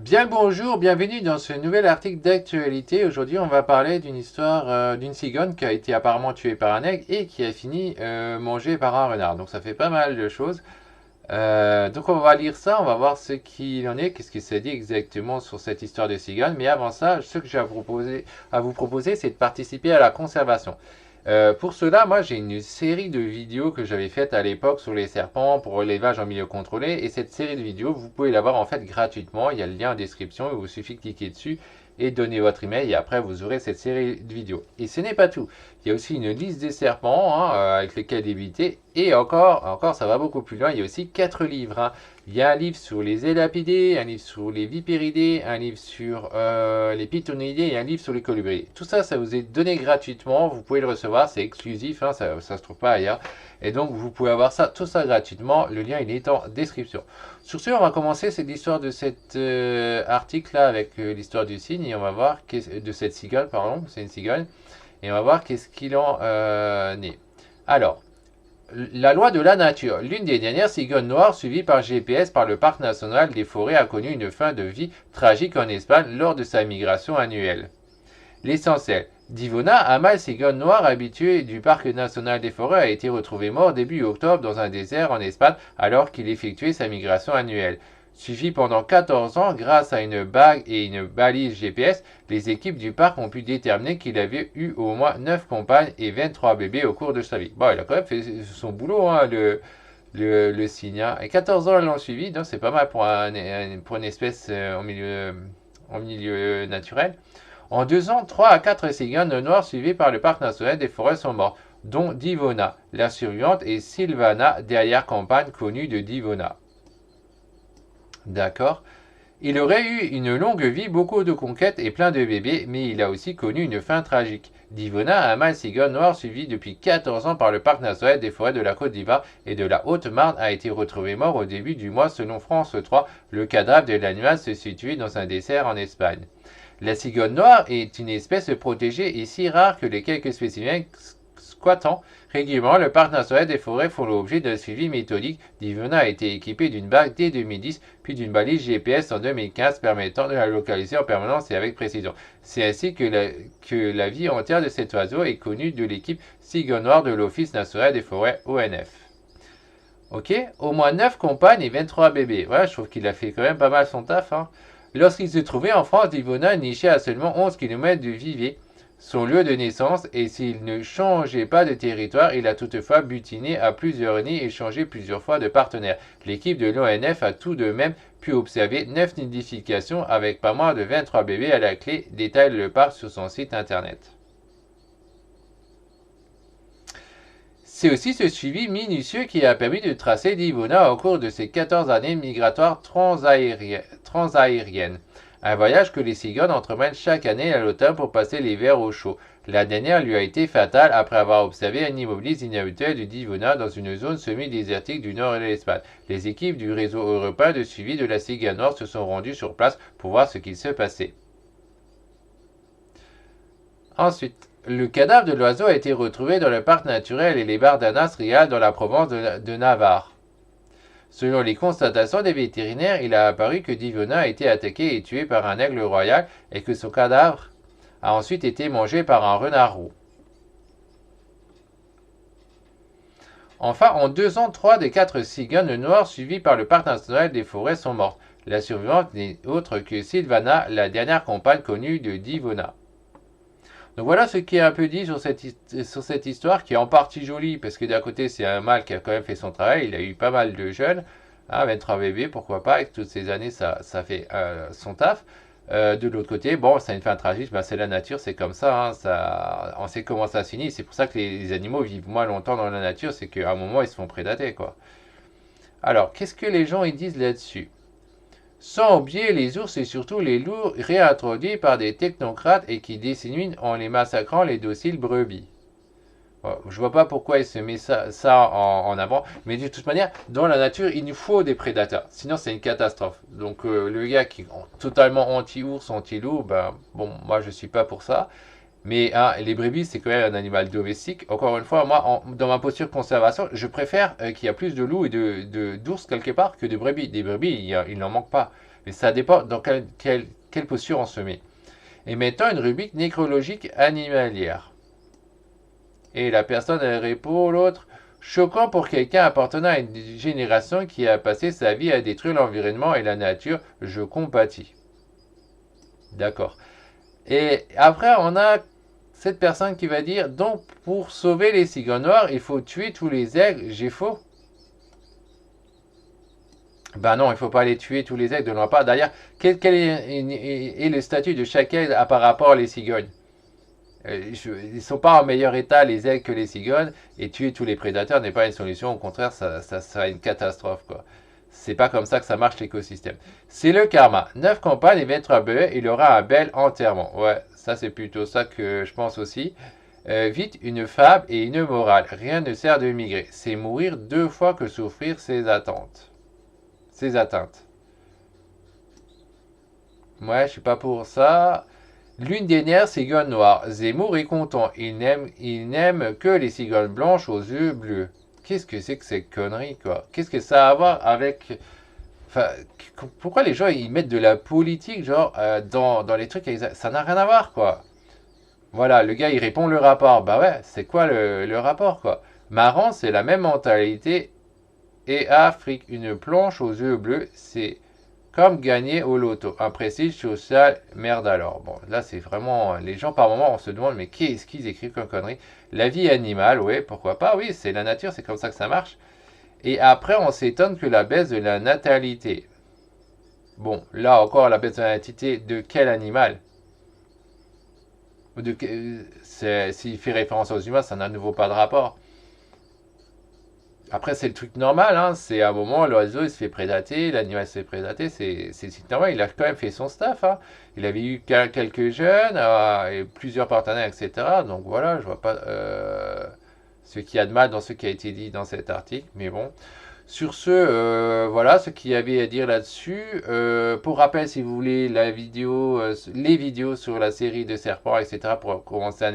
Bien le bonjour, bienvenue dans ce nouvel article d'actualité. Aujourd'hui, on va parler d'une histoire d'une cigogne qui a été apparemment tuée par un aigle et qui a fini mangée par un renard. Donc ça fait pas mal de choses. Donc on va lire ça, on va voir ce qu'il en est, qu'est-ce qui s'est dit exactement sur cette histoire de cigogne. Mais avant ça, ce que j'ai à vous proposer, c'est de participer à la conservation. Pour cela, moi j'ai une série de vidéos que j'avais faites à l'époque sur les serpents pour l'élevage en milieu contrôlé. Et cette série de vidéos, vous pouvez l'avoir en fait gratuitement. Il y a le lien en description, il vous suffit de cliquer dessus et donner votre email. Et après, vous aurez cette série de vidéos. Et ce n'est pas tout. Il y a aussi une liste des serpents avec lesquels éviter. Et encore, ça va beaucoup plus loin. Il y a aussi 4 livres. Il y a un livre sur les élapidés, un livre sur les vipéridés, un livre sur les pitoniidés et un livre sur les colubriers. Tout ça, ça vous est donné gratuitement. Vous pouvez le recevoir, c'est exclusif, ça ne se trouve pas ailleurs. Et donc, vous pouvez avoir ça, tout ça gratuitement. Le lien, il est en description. Sur ce, on va commencer l'histoire de cet article-là avec l'histoire du cygne. Et on va voir, de cette cigogne, pardon, c'est une cigogne. Et on va voir qu'est-ce qu'il en est. Alors, la loi de la nature. L'une des dernières cigognes noires suivies par GPS par le Parc national des forêts a connu une fin de vie tragique en Espagne lors de sa migration annuelle. L'essentiel. Divona, un mâle cigogne noir habitué du Parc national des forêts, a été retrouvé mort début octobre dans un désert en Espagne alors qu'il effectuait sa migration annuelle. Suivi pendant 14 ans grâce à une bague et une balise GPS, les équipes du parc ont pu déterminer qu'il avait eu au moins 9 compagnes et 23 bébés au cours de sa vie. Bon, il a quand même fait son boulot, le cygne. Et 14 ans l'ont suivi, donc c'est pas mal pour une espèce en milieu naturel. En 2 ans, 3 à 4 cigognes noires suivies par le Parc national des forêts sont mortes, dont Divona, la survivante, et Silvana, derrière compagne connue de Divona. D'accord. Il aurait eu une longue vie, beaucoup de conquêtes et plein de bébés, mais il a aussi connu une fin tragique. Divona, un mâle cigogne noir suivi depuis 14 ans par le Parc national des forêts de la Côte d'Ivoire et de la Haute-Marne, a été retrouvé mort au début du mois selon France 3. Le cadavre de l'animal se situait dans un désert en Espagne. La cigogne noire est une espèce protégée et si rare que les quelques spécimens squattant régulièrement le parc national des forêts font l'objet d'un suivi méthodique. Divona a été équipé d'une bague dès 2010, puis d'une balise GPS en 2015 permettant de la localiser en permanence et avec précision. C'est ainsi que la vie entière de cet oiseau est connue de l'équipe cigogne noire de l'Office national des forêts ONF. Ok, au moins 9 compagnes et 23 bébés. Ouais, je trouve qu'il a fait quand même pas mal son taf. Lorsqu'il se trouvait en France, Divona nichait à seulement 11 km du Vivier, son lieu de naissance, et s'il ne changeait pas de territoire, il a toutefois butiné à plusieurs nids et changé plusieurs fois de partenaire. L'équipe de l'ONF a tout de même pu observer 9 nidifications avec pas moins de 23 bébés à la clé, détaille le parc sur son site internet. C'est aussi ce suivi minutieux qui a permis de tracer Divona au cours de ses 14 années migratoires transaériennes. Un voyage que les cigognes entreprennent chaque année à l'automne pour passer l'hiver au chaud. La dernière lui a été fatale après avoir observé un immobilisme inhabituel du Divona dans une zone semi-désertique du nord de l'Espagne. Les équipes du réseau européen de suivi de la cigogne noire se sont rendues sur place pour voir ce qu'il se passait. Ensuite, le cadavre de l'oiseau a été retrouvé dans le parc naturel et les Bardenas Rial dans la province de Navarre. Selon les constatations des vétérinaires, il a apparu que Divona a été attaqué et tué par un aigle royal et que son cadavre a ensuite été mangé par un renard roux. Enfin, en 2 ans, 3 des 4 cigognes noires suivies par le Parc national des forêts sont mortes. La survivante n'est autre que Silvana, la dernière compagne connue de Divona. Donc voilà ce qui est un peu dit sur cette histoire qui est en partie jolie parce que d'un côté c'est un mâle qui a quand même fait son travail, il a eu pas mal de jeunes, 23 bébés pourquoi pas, avec toutes ces années ça fait son taf. De l'autre côté, bon c'est une fin tragique, c'est la nature, c'est comme ça, on sait comment ça se finit, c'est pour ça que les animaux vivent moins longtemps dans la nature, c'est qu'à un moment ils se font prédater quoi. Alors qu'est-ce que les gens ils disent là-dessus? Sans oublier les ours et surtout les loups réintroduits par des technocrates et qui disséminent en les massacrant les dociles brebis. Bon, je vois pas pourquoi il se met ça en avant, mais de toute manière, dans la nature, il nous faut des prédateurs, sinon c'est une catastrophe. Donc le gars qui est totalement anti-ours, anti-loup, bon, moi je suis pas pour ça. Mais les brebis, c'est quand même un animal domestique. Encore une fois, moi, dans ma posture conservation, je préfère qu'il y a plus de loups et d'ours quelque part que de brebis. Des brebis, il n'en manque pas. Mais ça dépend dans quelle posture on se met. Et mettons une rubrique nécrologique animalière. Et la personne, elle répond, l'autre, choquant pour quelqu'un appartenant à une génération qui a passé sa vie à détruire l'environnement et la nature, je compatis. D'accord. Et après, on a cette personne qui va dire, donc pour sauver les cigognes noirs, il faut tuer tous les aigles. J'ai faux? Ben non, il ne faut pas les tuer tous les aigles de leur part. D'ailleurs, quel est le statut de chaque aigle par rapport aux cigognes? Ils ne sont pas en meilleur état les aigles que les cigognes, et tuer tous les prédateurs n'est pas une solution, au contraire, ça sera une catastrophe, quoi. C'est pas comme ça que ça marche l'écosystème. C'est le karma. 9 campagnes et 23 bœufs, il aura un bel enterrement. Ouais, ça c'est plutôt ça que je pense aussi. Vite, une fable et une morale. Rien ne sert de migrer. C'est mourir 2 fois que souffrir ses attentes. Ses atteintes. Ouais, je suis pas pour ça. L'une des nerfs cigognes noires. Zemmour est content. Il n'aime que les cigognes blanches aux yeux bleus. Qu'est-ce que c'est que cette connerie, quoi? Qu'est-ce que ça a à voir avec... Enfin, pourquoi les gens, ils mettent de la politique, genre, dans les trucs, ça n'a rien à voir, quoi. Voilà, le gars, il répond le rapport. Bah ouais, c'est quoi le rapport, quoi? Marrant, c'est la même mentalité. Et Afrique, une planche aux yeux bleus, c'est comme gagner au loto. Un prestige social, merde alors. Bon, là, c'est vraiment... Les gens, par moment, on se demande, mais qu'est-ce qu'ils écrivent comme connerie? La vie animale, oui, pourquoi pas? Oui, c'est la nature, c'est comme ça que ça marche. Et après, on s'étonne que la baisse de la natalité. Bon, là encore, la baisse de la natalité de quel animal? S'il fait référence aux humains, ça n'a à nouveau pas de rapport. Après, c'est le truc normal, hein. C'est à un moment, l'oiseau il se fait prédater, l'animal se fait prédater, c'est normal. Il a quand même fait son staff, hein. Il avait eu quelques jeunes, et plusieurs partenaires, etc. Donc voilà, je vois pas ce qu'il y a de mal dans ce qui a été dit dans cet article. Mais bon, sur ce, voilà ce qu'il y avait à dire là-dessus. Pour rappel, si vous voulez la vidéo, les vidéos sur la série de serpents, etc. pour commencer à